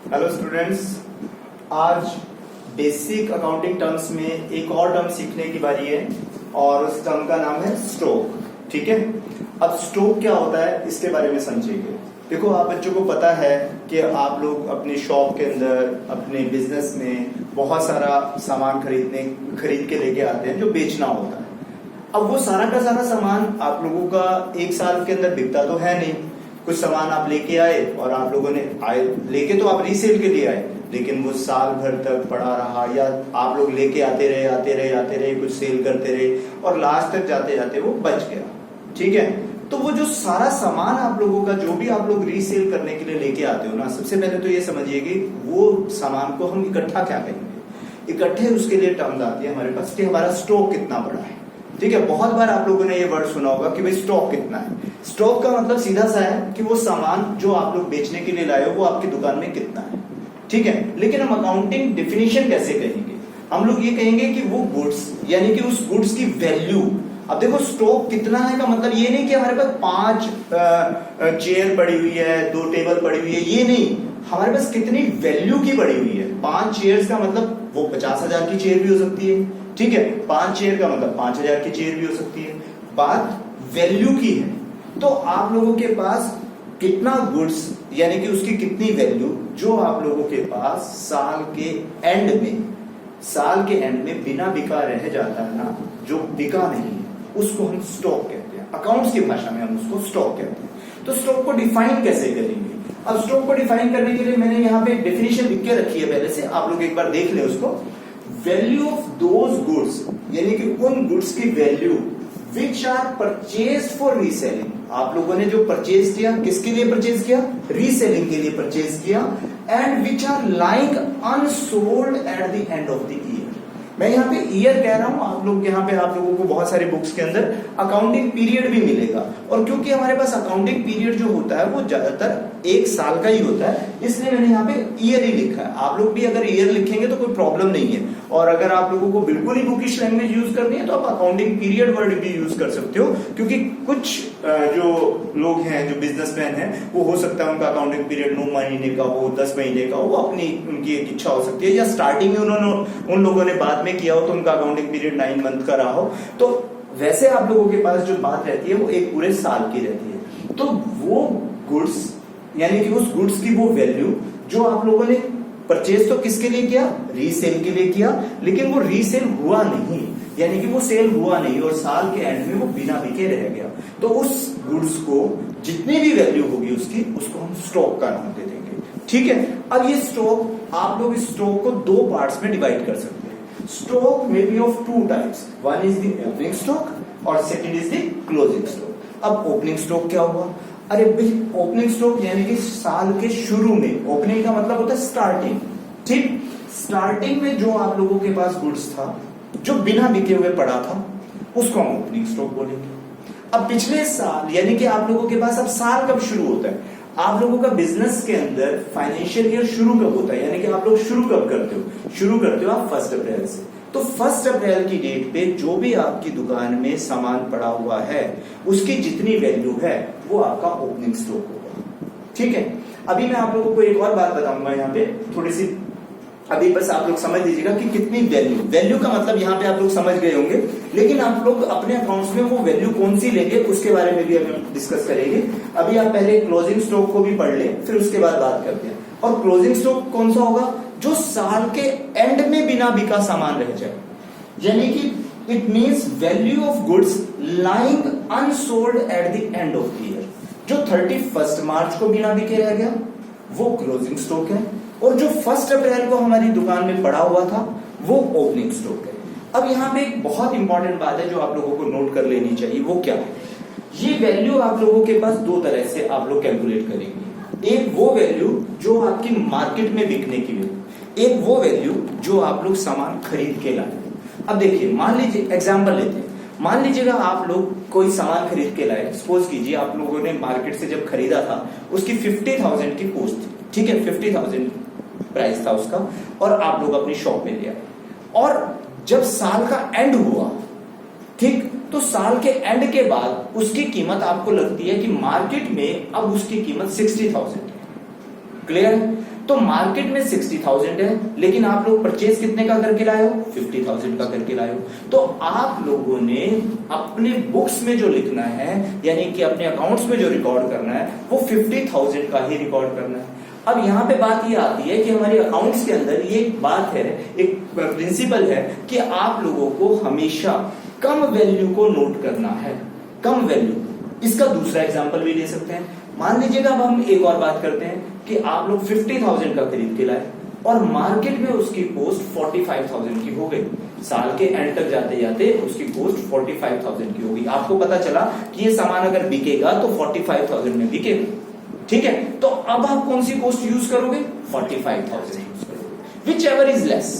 Hello students, आज basic accounting terms में एक और टर्म सीखने की बारी है और उस टर्म का नाम है स्टॉक। ठीक है, अब स्टॉक क्या होता है इसके बारे में समझेंगे। देखो, आप बच्चों को पता है कि आप लोग अपनी शॉप के अंदर अपने बिजनेस में बहुत सारा सामान खरीद के लेके आते हैं जो बेचना होता है। अब वो सारा का सारा सामान आप लोगों का एक साल के अंदर बिकता तो है नहीं। कुछ सामान आप लेके आए और आप लोगों ने लेके तो आप रीसेल के लिए आए, लेकिन वो साल भर तक पड़ा रहा, या आप लोग लेके आते रहे कुछ सेल करते रहे और लास्ट तक जाते जाते वो बच गया। ठीक है, तो वो जो सारा सामान आप लोगों का जो भी आप लोग रीसेल करने के लिए लेके आते हो ना, सबसे पहले तो ये समझिए कि वो सामान को हम इकट्ठा क्या करेंगे। इकट्ठे उसके लिए टर्म आती है हमारे पास कि हमारा स्टॉक कितना बड़ा है। ठीक है, बहुत बार आप लोगों ने ये वर्ड सुना होगा कि भाई स्टॉक कितना है। स्टॉक का मतलब सीधा सा है कि वो सामान जो आप लोग बेचने के लिए लाए हो वो आपकी दुकान में कितना है। ठीक है, लेकिन हम अकाउंटिंग डिफिनेशन कैसे कहेंगे? हम लोग ये कहेंगे कि वो गुड्स, यानी कि उस गुड्स की वैल्यू। अब देखो, स्टॉक कितना है का मतलब ये नहीं कि हमारे पास 5 चेयर पड़ी हुई है, 2 टेबल पड़ी हुई है, ये नहीं। हमारे पास कितनी वैल्यू की पड़ी हुई है। 5 चेयर्स का मतलब वो 50,000 की चेयर भी हो सकती है। ठीक है, 5 चेयर का मतलब 5,000 की चेयर भी हो सकती है। बात वैल्यू की है। तो आप लोगों के पास कितना गुड्स, यानी कि उसकी कितनी वैल्यू जो आप लोगों के पास साल के एंड में बिना बिका रह जाता है ना, जो बिका नहीं, उसको हम स्टॉक कहते हैं। अकाउंट्स की भाषा में हम उसको स्टॉक कहते हैं। तो स्टॉक को डिफाइन कैसे करेंगे? अब स्टॉक को डिफाइन करने के लिए मैंने यहाँ पे डेफिनेशन लिख के रखी है पहले से, आप लोग एक बार देख लें उसको। वैल्यू ऑफ दोज गुड्स, यानी कि उन गुड्स की value which are purchase for reselling. आप लोगों ने जो परचेज किया, किसके लिए परचेज किया? रीसेलिंग के लिए परचेज किया। And which are lying unsold at the end of the year. मैं यहाँ पे ईयर कह रहा हूं, आप लोग यहाँ पे आप लोगों को बहुत सारे बुक्स के अंदर अकाउंटिंग पीरियड भी मिलेगा। और क्योंकि हमारे पास अकाउंटिंग पीरियड जो होता है वो ज्यादातर 1 साल का ही होता है, इसलिए मैंने यहाँ पे ईयर ही लिखा है। आप लोग भी अगर ईयर लिखेंगे तो कोई प्रॉब्लम नहीं है। और अगर आप लोगों को बिल्कुल ही बुकिश लैंग्वेज यूज करनी है तो आप अकाउंटिंग पीरियड वर्ड भी यूज कर सकते हो, क्योंकि कुछ जो लोग हैं, जो बिजनेसमैन हैं, वो हो सकता है उनका अकाउंटिंग पीरियड 9 महीने का हो, 10 महीने का हो, वो अपनी उनकी एक इच्छा हो सकती है। या स्टार्टिंग में उन्होंने उन लोगों ने बाद में किया हो तो उनका अकाउंटिंग पीरियड 9 मंथ का रहा हो। तो वैसे आप लोगों के पास जो बात रहती है वो एक पूरे साल की रहती है। तो वो गुड्स, यानी कि उस गुड्स की वो वैल्यू जो आप लोगों ने परचेज तो किसके लिए किया? रीसेल के लिए किया, लेकिन वो रीसेल हुआ नहीं, यानी कि वो सेल हुआ नहीं और साल के एंड में वो बिना बिके रह गया। तो उस गुड्स को जितनी भी वैल्यू होगी उसको हम स्टॉक का नाम दे देंगे। ठीक है, अब ये स्टॉक, आप लोग इस स्टॉक को 2 पार्ट्स में डिवाइड कर सकते हैं। Stock may be of 2 types, one is the opening stock और second is the closing stock. अब ओपनिंग स्टॉक क्या हुआ? अरे भाई, ओपनिंग स्टॉक यानी कि साल के शुरू में, ओपनिंग का मतलब होता है स्टार्टिंग। ठीक, स्टार्टिंग में जो आप लोगों के पास गुड्स था जो बिना बिके हुए पड़ा था, उसको हम ओपनिंग स्टॉक बोलेंगे। अब पिछले साल, यानी कि आप लोगों के पास अब साल कब शुरू होता है? आप लोगों का बिजनेस के अंदर फाइनेंशियल ईयर शुरू कब होता है, यानी कि आप लोग शुरू कब करते हो? शुरू करते हो आप 1 अप्रैल से। तो 1 अप्रैल की डेट पे जो भी आपकी दुकान में सामान पड़ा हुआ है उसकी जितनी वैल्यू है वो आपका ओपनिंग स्टॉक होगा। ठीक है, अभी मैं आप लोगों को एक और बात बताऊंगा यहाँ पे, थोड़ी सी अभी बस आप लोग समझ लीजिएगा कि कितनी वैल्यू का मतलब यहाँ पे आप लोग समझ गए होंगे, लेकिन आप लोग अपने अकाउंट्स में वो वैल्यू कौन सी लेंगे उसके बारे में भी हम डिस्कस करेंगे। अभी आप पहले क्लोजिंग स्टॉक को भी पढ़ लें, फिर उसके बाद बात करते हैं। और क्लोजिंग स्टॉक कौन सा होगा? जो साल के एंड में बिना बिका सामान रह जाए, यानी कि it means value of goods lying unsold at the end of the year. जो 31 मार्च को बिना बिके रह गया वो क्लोजिंग स्टॉक है, और जो 1 अप्रैल को हमारी दुकान में पड़ा हुआ था वो ओपनिंग स्टॉक है। अब यहाँ पे एक बहुत इंपॉर्टेंट बात है जो आप लोगों को नोट कर लेनी चाहिए, वो क्या है? ये वैल्यू आप लोगों के पास 2 तरह से आप लोग कैलकुलेट करेंगे। एक वो वैल्यू जो आपकी मार्केट में बिकने की वैल्यू, एक वो वैल्यू जो आप लोग सामान खरीद के लाए। अब देखिए, मान लीजिए एग्जांपल लेते हैं, मान लीजिएगा आप लोग कोई सामान खरीद के लाए। सपोज कीजिए आप लोगों ने मार्केट से जब खरीदा था उसकी 50,000 की कॉस्ट थी। ठीक है, 50,000 प्राइस था उसका, और आप लोग अपनी शॉप में ले आए। और जब साल का एंड हुआ, ठीक, तो साल के एंड के बाद उसकी कीमत आपको लगती है कि मार्केट में अब उसकी कीमत 60,000 है। क्लियर? तो मार्केट में 60,000 है, लेकिन आप लोग परचेज कितने का करके लाए हो? 50,000 का करके लाए हो। तो आप लोगों ने अपने बुक्स में जो लिखना है, यानी कि अपने अकाउंट्स में जो रिकॉर्ड करना है, वो 50,000 का ही रिकॉर्ड करना है। अब यहाँ पे बात ये आती है कि हमारे अकाउंट्स के अंदर ये एक बात है, एक प्रिंसिपल है कि आप लोगों को हमेशा कम वैल्यू को नोट करना है, कम वैल्यू। इसका दूसरा एग्जांपल भी ले सकते हैं। मान लीजिएगा अब हम एक और बात करते हैं कि आप लोग 50,000 का खरीद के लाए और मार्केट में उसकी कॉस्ट 45,000 की हो गई। साल के एंड तक जाते जाते उसकी कॉस्ट 45,000 की होगी। आपको पता चला कि ये सामान अगर बिकेगा तो 45,000 में बिकेगा, ठीक है। तो अब आप कौन सी कॉस्ट यूज करोगे? 45,000 यूज करोगे, विच एवर इज लेस।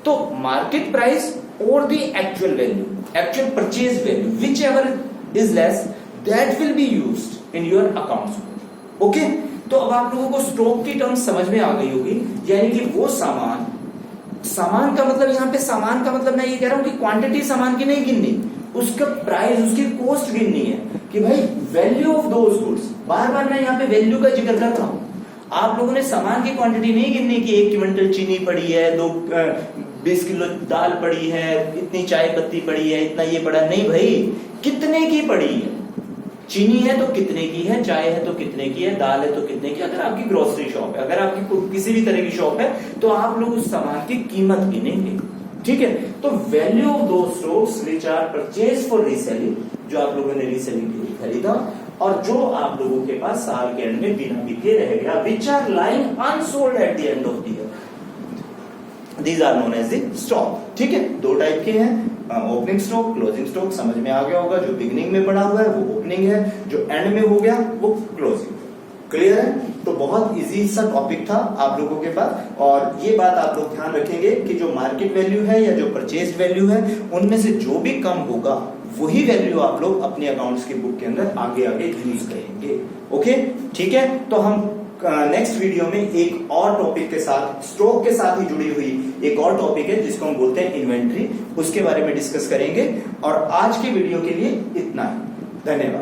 तो मार्केट प्राइस और the actual value, actual purchase value, which ever is less, that will be used in your accounts. Okay, तो अब आप लोगों को स्टॉक की टर्म समझ में आ गई होगी, यानी कि वो सामान, सामान का मतलब यहाँ पे सामान का मतलब मैं ये कह रहा हूं कि क्वांटिटी सामान की नहीं गिननी, उसका प्राइस, उसकी कॉस्ट गिननी है कि भाई वैल्यू ऑफ दोज गुड्स। बार बार मैं यहाँ पे वैल्यू का जिक्र कर रहा हूं। आप लोगों ने सामान की क्वांटिटी नहीं गिननी कि 1 क्विंटल चीनी पड़ी है, 20 किलो दाल पड़ी है, इतनी चाय पत्ती पड़ी है, इतना ये पड़ा, नहीं भाई, कितने की पड़ी है। चीनी है तो कितने की है, चाय है तो कितने की है, दाल है तो कितने की। अगर आपकी ग्रोसरी शॉप है, अगर आपकी किसी भी तरह की शॉप है, तो आप लोग उस सामान की कीमत गिनेंगे, ठीक है। तो वैल्यू ऑफ दो stocks which are purchase for reselling, जो आप लोगों ने रीसेलिंग के लिए खरीदा, और जो आप लोगों के पास साल के एंड में बिना बिके रह गया, which are lying unsold at the end of the year, these are known as the stock, ठीक है। दो टाइप के हैं, ओपनिंग स्टॉक, क्लोजिंग स्टॉक। समझ में आ गया होगा, जो बिगिनिंग में पड़ा हुआ है वो ओपनिंग है, जो एंड में हो गया वो क्लोजिंग। क्लियर है? तो बहुत इजी सा टॉपिक था आप लोगों के पास, और ये बात आप लोग ध्यान रखेंगे कि जो मार्केट वैल्यू है या जो परचेज वैल्यू है, उनमें से जो भी कम होगा वही वैल्यू आप लोग अपने अकाउंट्स की बुक के अंदर आगे आगे यूज करेंगे। ओके, ठीक है। तो हम नेक्स्ट वीडियो में एक और टॉपिक के साथ, स्टॉक के साथ ही जुड़ी हुई एक और टॉपिक है जिसको हम बोलते हैं इन्वेंट्री, उसके बारे में डिस्कस करेंगे। और आज के वीडियो के लिए इतना ही, धन्यवाद।